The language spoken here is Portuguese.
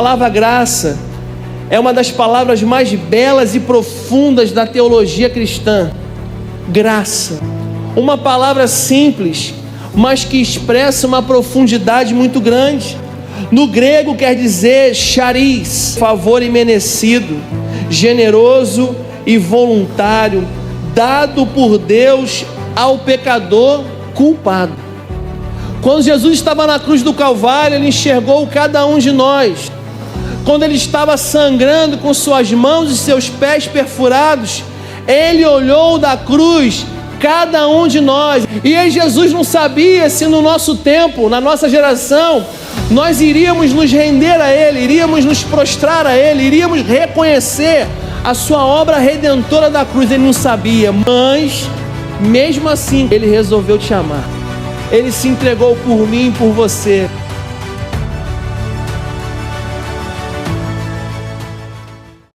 A palavra graça é uma das palavras mais belas e profundas da teologia cristã. Graça. Uma palavra simples, mas que expressa uma profundidade muito grande. No grego quer dizer charis, favor imerecido, generoso e voluntário, dado por Deus ao pecador culpado. Quando Jesus estava na cruz do Calvário, Ele enxergou cada um de nós. Quando Ele estava sangrando com suas mãos e seus pés perfurados, Ele olhou da cruz cada um de nós. E aí Jesus não sabia se no nosso tempo, na nossa geração, nós iríamos nos render a Ele, iríamos nos prostrar a Ele, iríamos reconhecer a sua obra redentora da cruz. Ele não sabia, mas mesmo assim Ele resolveu te amar. Ele se entregou por mim e por você.